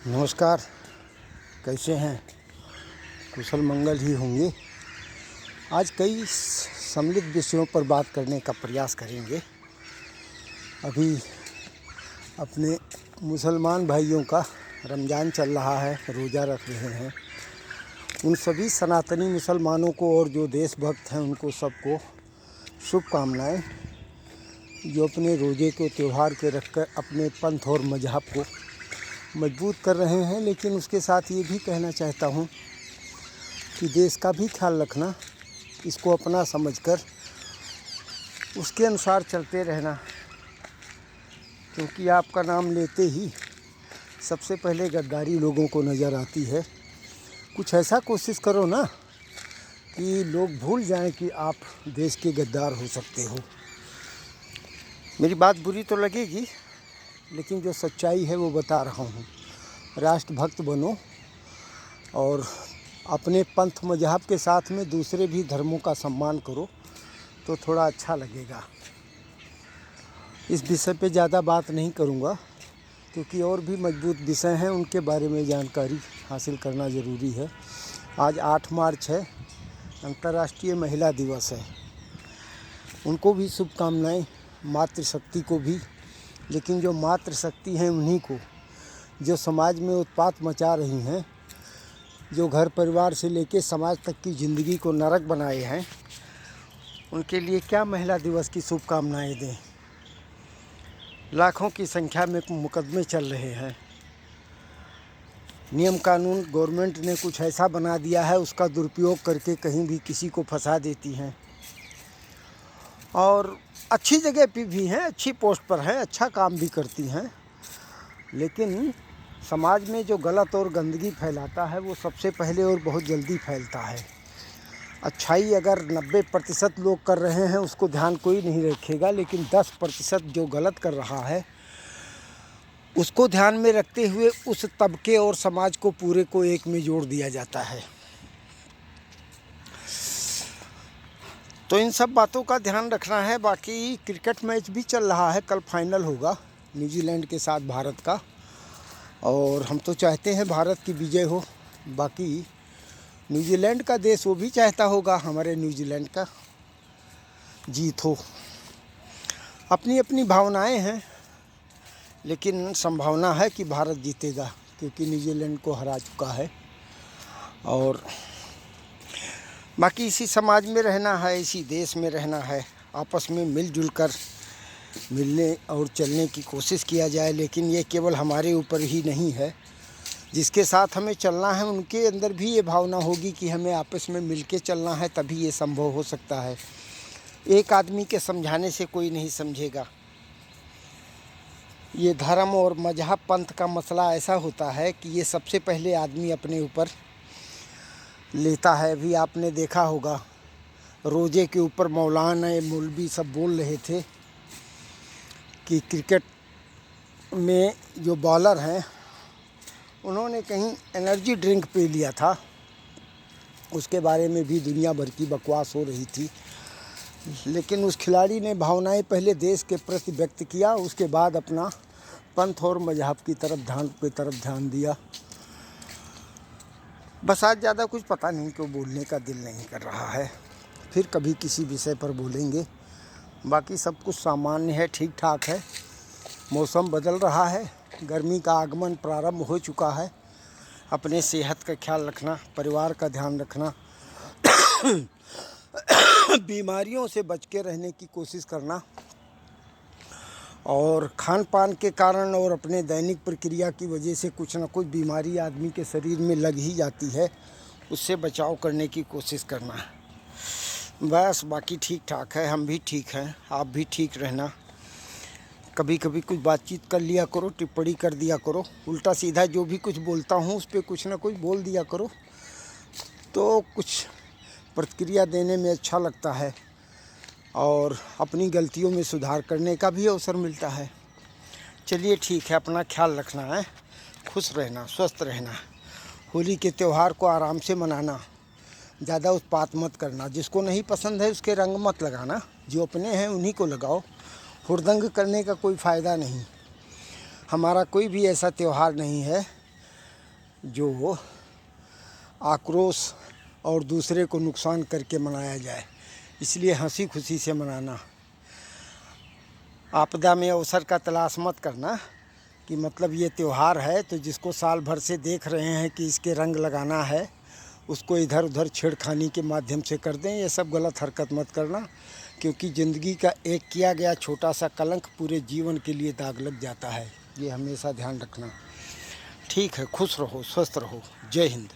नमस्कार। कैसे हैं? कुशल मंगल ही होंगे। आज कई सम्मिलित विषयों पर बात करने का प्रयास करेंगे। अभी अपने मुसलमान भाइयों का रमज़ान चल रहा है, रोज़ा रख रहे हैं। उन सभी सनातनी मुसलमानों को और जो देशभक्त हैं उनको सबको शुभकामनाएं, जो अपने रोज़े को त्यौहार के रखकर अपने पंथ और मजहब को मजबूत कर रहे हैं। लेकिन उसके साथ ये भी कहना चाहता हूँ कि देश का भी ख्याल रखना, इसको अपना समझकर उसके अनुसार चलते रहना, क्योंकि आपका नाम लेते ही सबसे पहले गद्दारी लोगों को नज़र आती है। कुछ ऐसा कोशिश करो ना कि लोग भूल जाएं कि आप देश के गद्दार हो सकते हो। मेरी बात बुरी तो लगेगी, लेकिन जो सच्चाई है वो बता रहा हूँ। राष्ट्रभक्त बनो और अपने पंथ मजहब के साथ में दूसरे भी धर्मों का सम्मान करो तो थोड़ा अच्छा लगेगा। इस विषय पे ज़्यादा बात नहीं करूँगा, क्योंकि और भी मजबूत विषय हैं, उनके बारे में जानकारी हासिल करना ज़रूरी है। आज 8 मार्च है, अंतर्राष्ट्रीय महिला दिवस है। उनको भी शुभकामनाएं, मातृशक्ति को भी। लेकिन जो मातृशक्ति हैं उन्हीं को, जो समाज में उत्पात मचा रही हैं, जो घर परिवार से लेकर समाज तक की ज़िंदगी को नरक बनाए हैं, उनके लिए क्या महिला दिवस की शुभकामनाएं दें। लाखों की संख्या में मुकदमे चल रहे हैं। नियम कानून गवर्नमेंट ने कुछ ऐसा बना दिया है, उसका दुरुपयोग करके कहीं भी किसी को फंसा देती हैं। और अच्छी जगह पे भी हैं, अच्छी पोस्ट पर हैं, अच्छा काम भी करती हैं। लेकिन समाज में जो गलत और गंदगी फैलाता है वो सबसे पहले और बहुत जल्दी फैलता है। अच्छाई अगर 90% लोग कर रहे हैं उसको ध्यान कोई नहीं रखेगा, लेकिन 10% जो गलत कर रहा है उसको ध्यान में रखते हुए उस तबके और समाज को पूरे को एक में जोड़ दिया जाता है। तो इन सब बातों का ध्यान रखना है। बाकी क्रिकेट मैच भी चल रहा है, कल फाइनल होगा न्यूजीलैंड के साथ भारत का, और हम तो चाहते हैं भारत की विजय हो। बाकी न्यूजीलैंड का देश वो भी चाहता होगा हमारे न्यूजीलैंड का जीत हो। अपनी अपनी भावनाएं हैं, लेकिन संभावना है कि भारत जीतेगा, क्योंकि न्यूजीलैंड को हरा चुका है। और बाकी इसी समाज में रहना है, इसी देश में रहना है, आपस में मिलजुल कर मिलने और चलने की कोशिश किया जाए। लेकिन ये केवल हमारे ऊपर ही नहीं है, जिसके साथ हमें चलना है उनके अंदर भी ये भावना होगी कि हमें आपस में मिल के चलना है, तभी ये संभव हो सकता है। एक आदमी के समझाने से कोई नहीं समझेगा। ये धर्म और मजहब पंथ का मसला ऐसा होता है कि ये सबसे पहले आदमी अपने ऊपर लेता है। अभी आपने देखा होगा रोज़े के ऊपर मौलाना मौलवी सब बोल रहे थे कि क्रिकेट में जो बॉलर हैं उन्होंने कहीं एनर्जी ड्रिंक पी लिया था, उसके बारे में भी दुनिया भर की बकवास हो रही थी। लेकिन उस खिलाड़ी ने भावनाएं पहले देश के प्रति व्यक्त किया, उसके बाद अपना पंथ और मजहब की तरफ ध्यान दिया। बस आज ज़्यादा कुछ पता नहीं क्यों बोलने का दिल नहीं कर रहा है। फिर कभी किसी विषय पर बोलेंगे। बाकी सब कुछ सामान्य है, ठीक ठाक है। मौसम बदल रहा है, गर्मी का आगमन प्रारंभ हो चुका है। अपने सेहत का ख्याल रखना, परिवार का ध्यान रखना, बीमारियों से बच के रहने की कोशिश करना, और खान पान के कारण और अपने दैनिक प्रक्रिया की वजह से कुछ ना कुछ बीमारी आदमी के शरीर में लग ही जाती है, उससे बचाव करने की कोशिश करना है। बस बाकी ठीक ठाक है, हम भी ठीक हैं, आप भी ठीक रहना। कभी कभी कुछ बातचीत कर लिया करो, टिप्पणी कर दिया करो, उल्टा सीधा जो भी कुछ बोलता हूँ उस पर कुछ ना कुछ बोल दिया करो, तो कुछ प्रतिक्रिया देने में अच्छा लगता है और अपनी गलतियों में सुधार करने का भी अवसर मिलता है। चलिए ठीक है, अपना ख्याल रखना है, खुश रहना, स्वस्थ रहना। होली के त्यौहार को आराम से मनाना, ज़्यादा उत्पात मत करना। जिसको नहीं पसंद है उसके रंग मत लगाना, जो अपने हैं उन्हीं को लगाओ। हुड़दंग करने का कोई फ़ायदा नहीं। हमारा कोई भी ऐसा त्यौहार नहीं है जो आक्रोश और दूसरे को नुकसान करके मनाया जाए। इसलिए हंसी खुशी से मनाना। आपदा में अवसर का तलाश मत करना कि मतलब ये त्यौहार है तो जिसको साल भर से देख रहे हैं कि इसके रंग लगाना है, उसको इधर उधर छेड़खानी के माध्यम से कर दें। ये सब गलत हरकत मत करना, क्योंकि ज़िंदगी का एक किया गया छोटा सा कलंक पूरे जीवन के लिए दाग लग जाता है। ये हमेशा ध्यान रखना। ठीक है, खुश रहो, स्वस्थ रहो। जय हिंद।